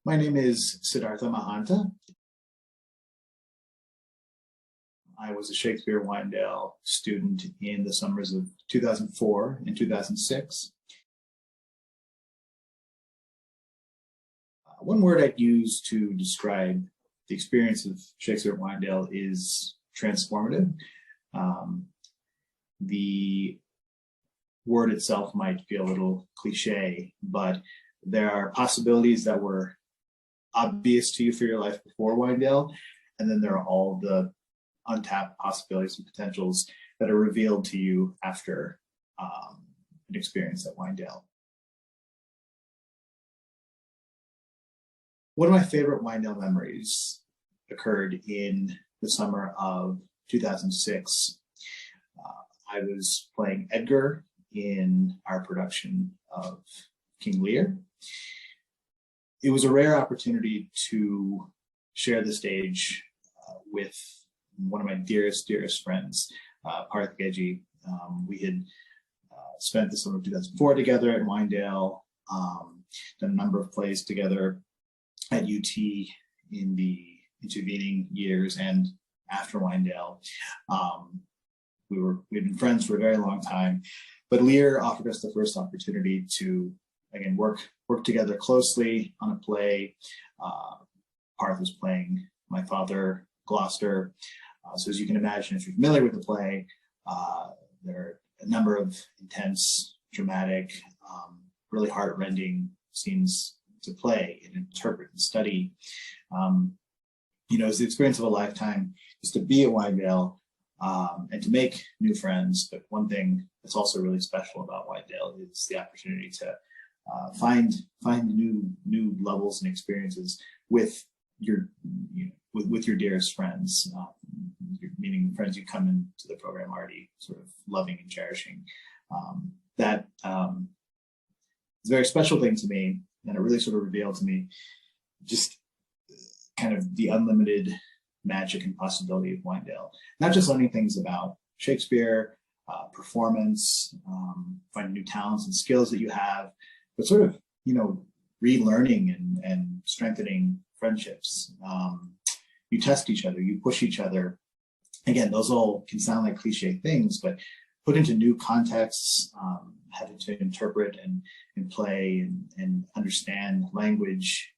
My name is Siddhartha Mahanta. I was a Shakespeare Winedale student in the summers of 2004 and 2006. One word I'd use to describe the experience of Shakespeare at Winedale is transformative. The word itself might be a little cliche, but there are possibilities that were obvious to you for your life before Winedale, and then there are all the untapped possibilities and potentials that are revealed to you after an experience at Winedale. One of my favorite Winedale memories occurred in the summer of 2006. I was playing Edgar in our production of King Lear. It was a rare opportunity to share the stage with one of my dearest friends, Parth Geji. We had spent the summer of 2004 together at Winedale, done a number of plays together at UT in the intervening years and after Winedale. We'd been friends for a very long time, but Lear offered us the first opportunity to, again, work together closely on a play. Parth was playing my father, Gloucester. So as you can imagine, if you're familiar with the play, there are a number of intense, dramatic, really heart-rending scenes to play and interpret and study. It's the experience of a lifetime is to be at Winedale and to make new friends. But one thing that's also really special about Winedale is the opportunity to find new levels and experiences with your dearest friends, meaning friends you come into the program already sort of loving and cherishing. That is a very special thing to me, and it really sort of revealed to me just kind of the unlimited magic and possibility of Winedale. Not just learning things about Shakespeare, performance, finding new talents and skills that you have, but sort of, relearning and strengthening friendships. You test each other, you push each other. Again, those all can sound like cliche things, but put into new contexts, having to interpret and play and understand language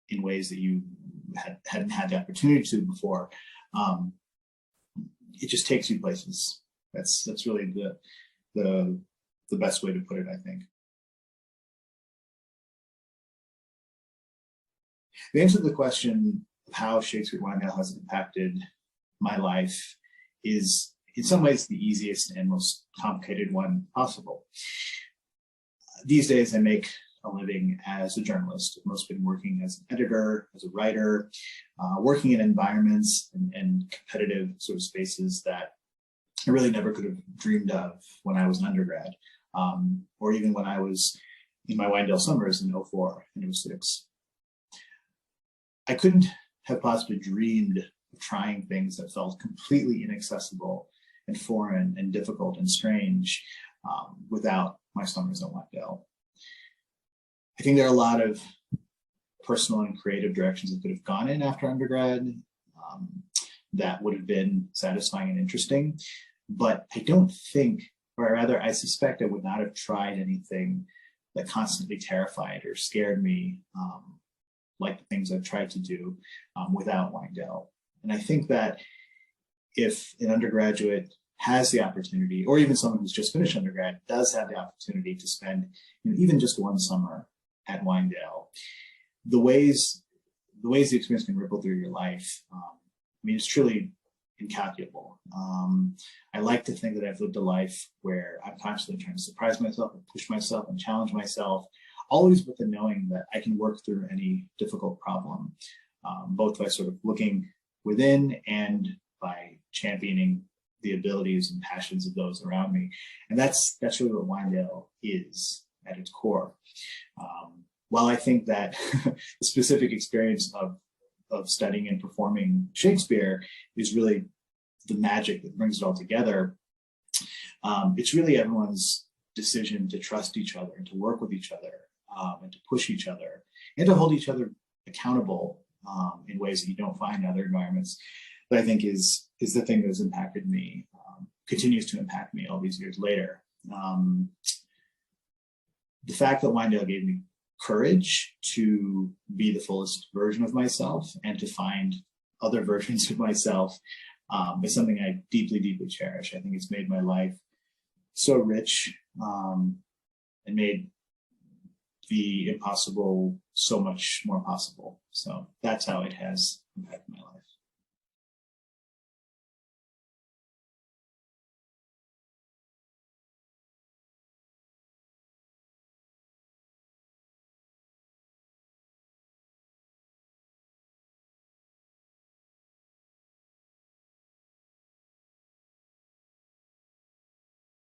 in ways that you hadn't had the opportunity to before. It just takes you places. That's really the best way to put it, I think. The answer to the question of how Shakespeare Winedale has impacted my life is in some ways the easiest and most complicated one possible. These days I make a living as a journalist. I've mostly been working as an editor, as a writer, working in environments and competitive sort of spaces that I really never could have dreamed of when I was an undergrad, or even when I was in my Winedale summers in 04 and 06. I couldn't have possibly dreamed of trying things that felt completely inaccessible and foreign and difficult and strange without my summers at Winedale. I think there are a lot of personal and creative directions I could have gone in after undergrad that would have been satisfying and interesting, but I don't think, or rather I suspect I would not have tried anything that constantly terrified or scared me like the things I've tried to do without Winedale. And I think that if an undergraduate has the opportunity, or even someone who's just finished undergrad does have the opportunity to spend even just one summer at Winedale, the ways the experience can ripple through your life, it's truly incalculable. I like to think that I've lived a life where I'm constantly trying to surprise myself and push myself and challenge myself, always with the knowing that I can work through any difficult problem, both by sort of looking within and by championing the abilities and passions of those around me. And that's really what Winedale is at its core. While I think that the specific experience of studying and performing Shakespeare is really the magic that brings it all together, it's really everyone's decision to trust each other and to work with each other and to push each other and to hold each other accountable in ways that you don't find in other environments, that I think is the thing that has impacted me, continues to impact me all these years later. The fact that Winedale gave me courage to be the fullest version of myself and to find other versions of myself is something I deeply, deeply cherish. I think it's made my life so rich and made the impossible so much more possible. So that's how it has impacted my life.